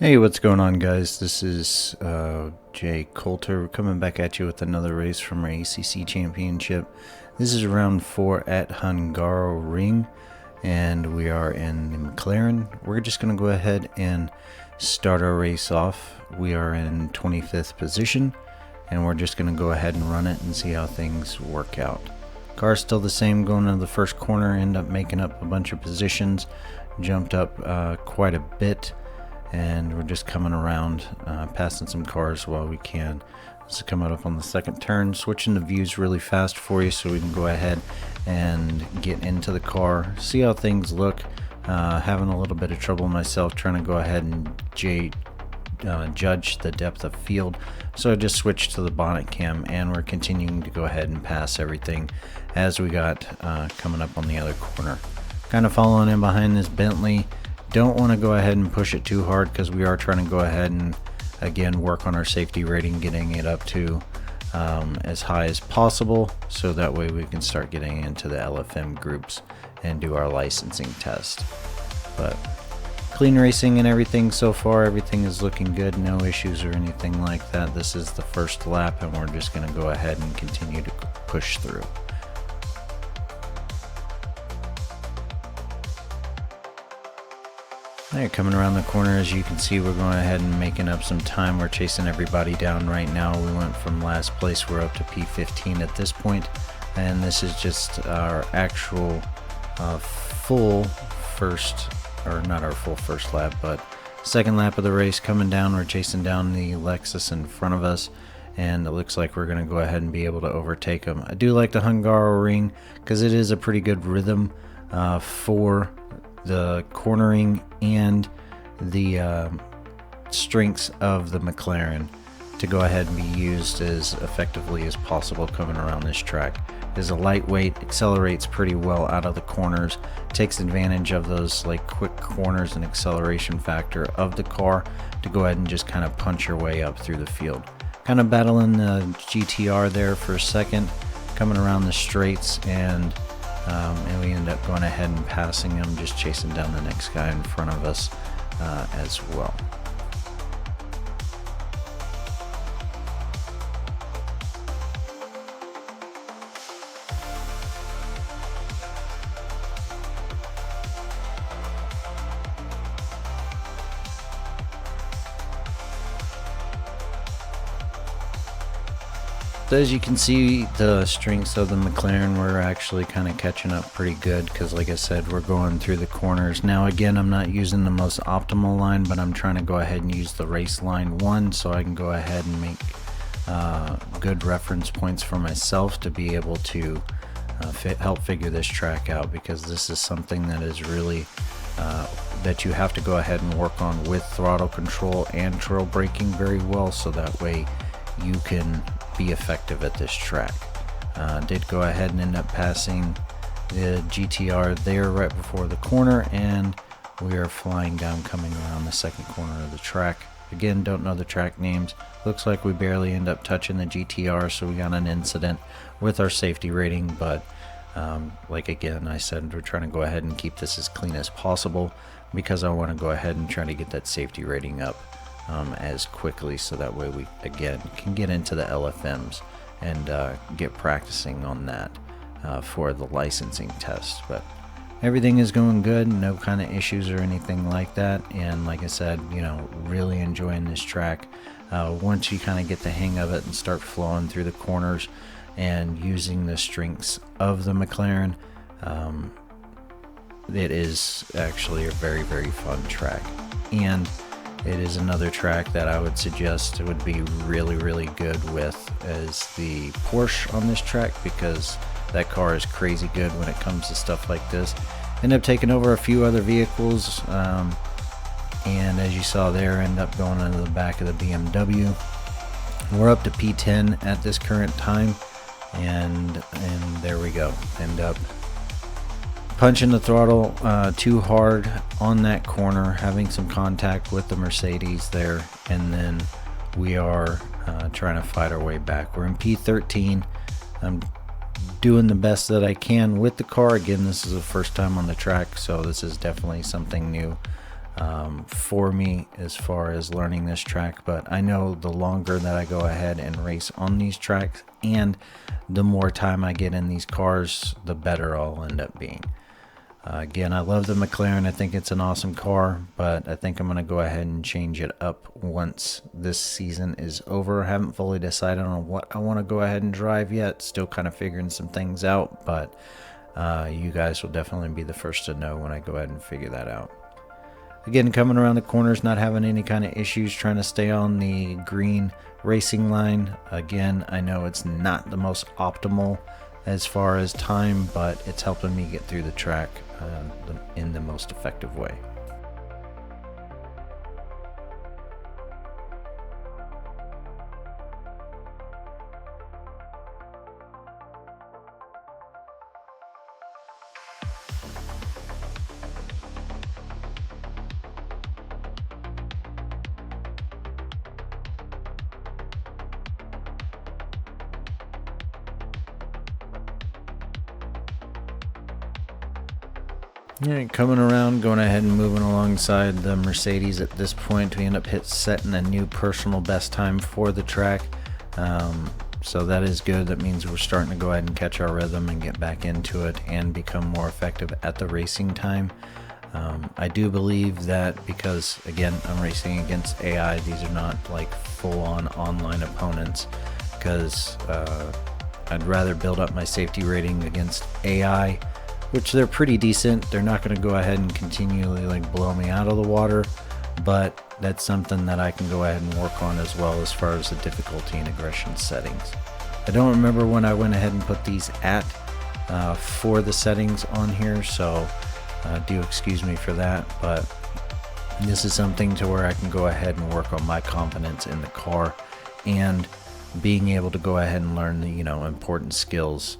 Hey, what's going on, guys? This is Jay Coulter coming back at you with another race from our ACC Championship. This is round 4 at Hungaroring, and we are in the McLaren. We're just going to go ahead and start our race off. We are in 25th position, and we're just going to go ahead and run it and see how things work out. Car's still the same going into the first corner, end up making up a bunch of positions, jumped up quite a bit. And we're just coming around, passing some cars while we can. This is coming up on the second turn, switching the views really fast for you so we can go ahead and get into the car, see how things look. Having a little bit of trouble myself trying to go ahead and judge the depth of field, so I just switched to the bonnet cam, and we're continuing to go ahead and pass everything as we got coming up on the other corner. Kind of following in behind this Bentley. Don't want to go ahead and push it too hard because we are trying to go ahead and again work on our safety rating, getting it up to as high as possible, so that way we can start getting into the LFM groups and do our licensing test. But clean racing and everything so far, everything is looking good, no issues or anything like that. This is the first lap, and we're just going to go ahead and continue to push through. Alright, coming around the corner, as you can see, we're going ahead and making up some time. We're chasing everybody down right now. We went from last place, we're up to P15 at this point, and this is just our actual full first, or not our full first lap, but second lap of the race. Coming down, we're chasing down the Lexus in front of us, and it looks like we're going to go ahead and be able to overtake them. I do like the Hungaroring because it is a pretty good rhythm for the cornering and the strengths of the McLaren to go ahead and be used as effectively as possible coming around this track. It is a lightweight, accelerates pretty well out of the corners, takes advantage of those like quick corners and acceleration factor of the car to go ahead and just kind of punch your way up through the field. Kind of battling the GTR there for a second, coming around the straights, and we end up going ahead and passing him, just chasing down the next guy in front of us as well. So as you can see, the strengths of the McLaren, we're actually kind of catching up pretty good because, like I said, we're going through the corners. Now again, I'm not using the most optimal line, but I'm trying to go ahead and use the race line 1 so I can go ahead and make good reference points for myself to be able to help figure this track out, because this is something that is really that you have to go ahead and work on with throttle control and trail braking very well, so that way you can be effective at this track. Did go ahead and end up passing the GTR there right before the corner, and we are flying down coming around the second corner of the track. Again, don't know the track names. Looks like we barely end up touching the GTR, so we got an incident with our safety rating, but like again I said, we're trying to go ahead and keep this as clean as possible because I want to go ahead and try to get that safety rating up as quickly, so that way we again can get into the LFMs and get practicing on that for the licensing test. But everything is going good, no kind of issues or anything like that, and like I said, you know, really enjoying this track. Once you kind of get the hang of it and start flowing through the corners and using the strengths of the McLaren, it is actually a very, very fun track. And it is another track that I would suggest would be really, really good with as the Porsche on this track, because that car is crazy good when it comes to stuff like this. End up taking over a few other vehicles, and as you saw there, end up going into the back of the BMW. We're up to P10 at this current time, and there we go. End up punching the throttle too hard on that corner, having some contact with the Mercedes there, and then we are trying to fight our way back. We're in P13. I'm doing the best that I can with the car. Again, this is the first time on the track, so this is definitely something new for me as far as learning this track, but I know the longer that I go ahead and race on these tracks and the more time I get in these cars, the better I'll end up being. Again, I love the McLaren. I think it's an awesome car, but I think I'm going to go ahead and change it up once this season is over. I haven't fully decided on what I want to go ahead and drive yet. Still kind of figuring some things out, but you guys will definitely be the first to know when I go ahead and figure that out. Again, coming around the corners, not having any kind of issues, trying to stay on the green racing line. Again, I know it's not the most optimal as far as time, but it's helping me get through the track in the most effective way. Yeah, coming around, going ahead and moving alongside the Mercedes at this point. We end up setting a new personal best time for the track. So that is good. That means we're starting to go ahead and catch our rhythm and get back into it and become more effective at the racing time. I do believe that because, again, I'm racing against AI, these are not like full-on online opponents, because I'd rather build up my safety rating against AI, which they're pretty decent. They're not going to go ahead and continually like blow me out of the water, but that's something that I can go ahead and work on as well as far as the difficulty and aggression settings. I don't remember when I went ahead and put these at for the settings on here, so do excuse me for that, but this is something to where I can go ahead and work on my confidence in the car and being able to go ahead and learn the important skills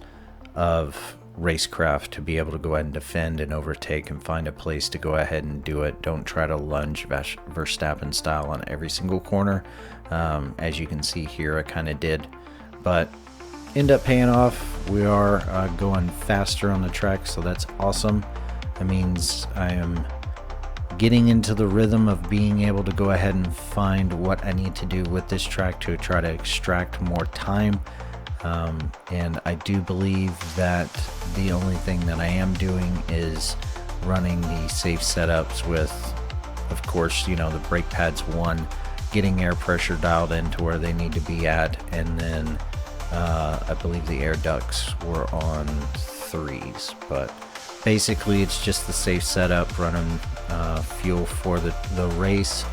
of racecraft to be able to go ahead and defend and overtake and find a place to go ahead and do it. Don't try to lunge Verstappen style on every single corner. As you can see here, I kind of did, but end up paying off. We are going faster on the track, so that's awesome. That means I am getting into the rhythm of being able to go ahead and find what I need to do with this track to try to extract more time. And I do believe that the only thing that I am doing is running the safe setups with, of course, the brake pads 1, getting air pressure dialed into where they need to be at, and then I believe the air ducts were on 3s, but basically it's just the safe setup, running fuel for the race.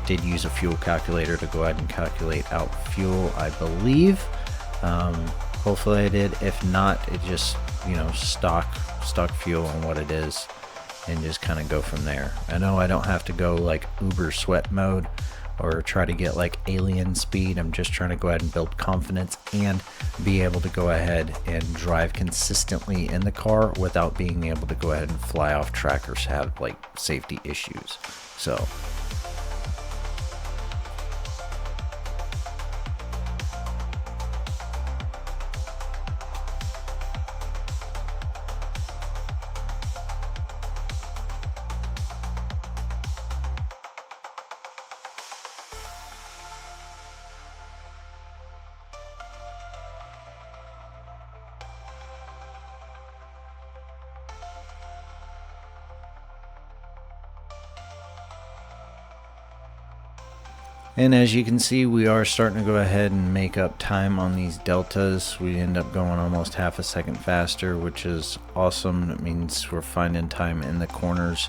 Did use a fuel calculator to go ahead and calculate out fuel, I believe. Hopefully I did. If not, it just stock fuel on what it is and just kind of go from there. I know I don't have to go like uber sweat mode or try to get like alien speed. I'm just trying to go ahead and build confidence and be able to go ahead and drive consistently in the car without being able to go ahead and fly off track or have like safety issues. So and as you can see, we are starting to go ahead and make up time on these deltas. We end up going almost half a second faster, which is awesome. It means we're finding time in the corners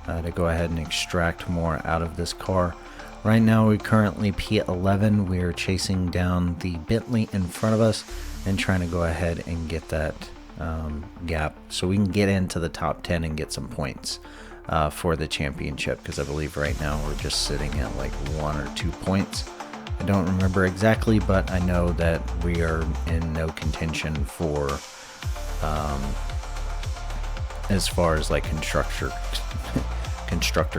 to go ahead and extract more out of this car. Right now we currently P11. We are chasing down the Bentley in front of us and trying to go ahead and get that gap so we can get into the top 10 and get some points for the championship, because I believe right now we're just sitting at like 1 or 2 points. I don't remember exactly, but I know that we are in no contention for as far as like constructor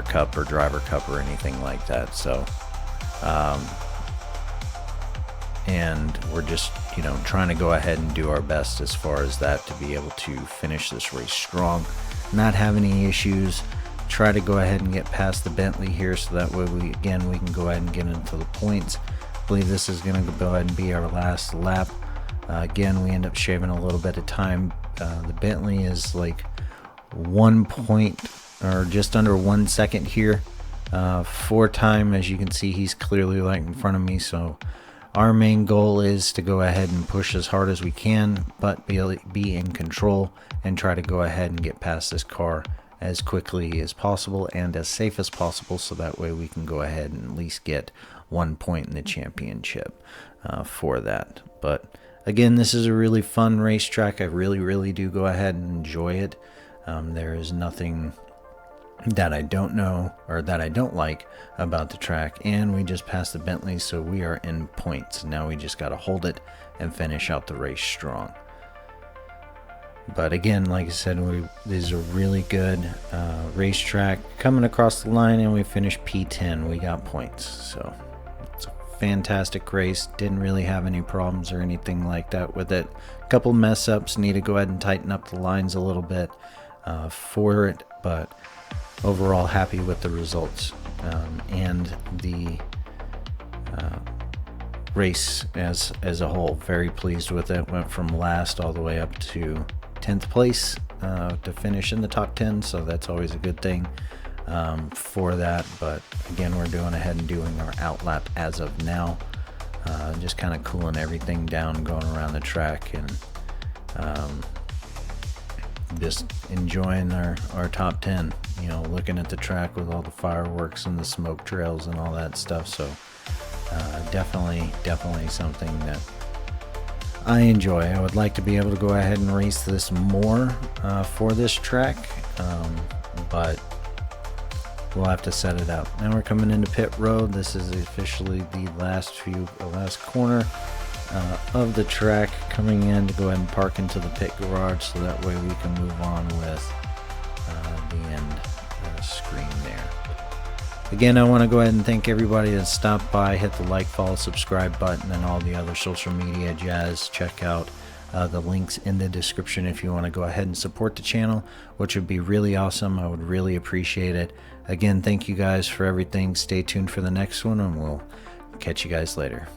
cup or driver cup or anything like that. So and we're just trying to go ahead and do our best as far as that to be able to finish this race strong, not have any issues. try to go ahead and get past the Bentley here, so that way we can go ahead and get into the points. I believe this is going to go ahead and be our last lap. Again, we end up shaving a little bit of time. The Bentley is like 1 point or just under 1 second here for time. As you can see, he's clearly right in front of me, so our main goal is to go ahead and push as hard as we can, but be in control and try to go ahead and get past this car as quickly as possible and as safe as possible, so that way we can go ahead and at least get 1 point in the championship for that. But again, this is a really fun racetrack. I really do go ahead and enjoy it. There is nothing that I don't know or that I don't like about the track, and we just passed the Bentley, so we are in points. Now we just got to hold it and finish out the race strong. But again, like I said, this is a really good racetrack. Coming across the line, and we finished P10. We got points, so it's a fantastic race. Didn't really have any problems or anything like that with it. A couple mess ups. Need to go ahead and tighten up the lines a little bit for it, but overall happy with the results and the race as a whole. Very pleased with it. Went from last all the way up to 10th place to finish in the top 10, so that's always a good thing for that. But again, we're going ahead and doing our outlap as of now, just kind of cooling everything down, going around the track, and just enjoying our top 10, you know, looking at the track with all the fireworks and the smoke trails and all that stuff. So definitely something that I enjoy. I would like to be able to go ahead and race this more for this track, but we'll have to set it up. Now we're coming into pit road. This is officially the last corner of the track, coming in to go ahead and park into the pit garage, so that way we can move on with the end screen there. Again, I want to go ahead and thank everybody that stopped by. Hit the like, follow, subscribe button, and all the other social media jazz. Check out the links in the description if you want to go ahead and support the channel, which would be really awesome. I would really appreciate it. Again, thank you guys for everything. Stay tuned for the next one, and we'll catch you guys later.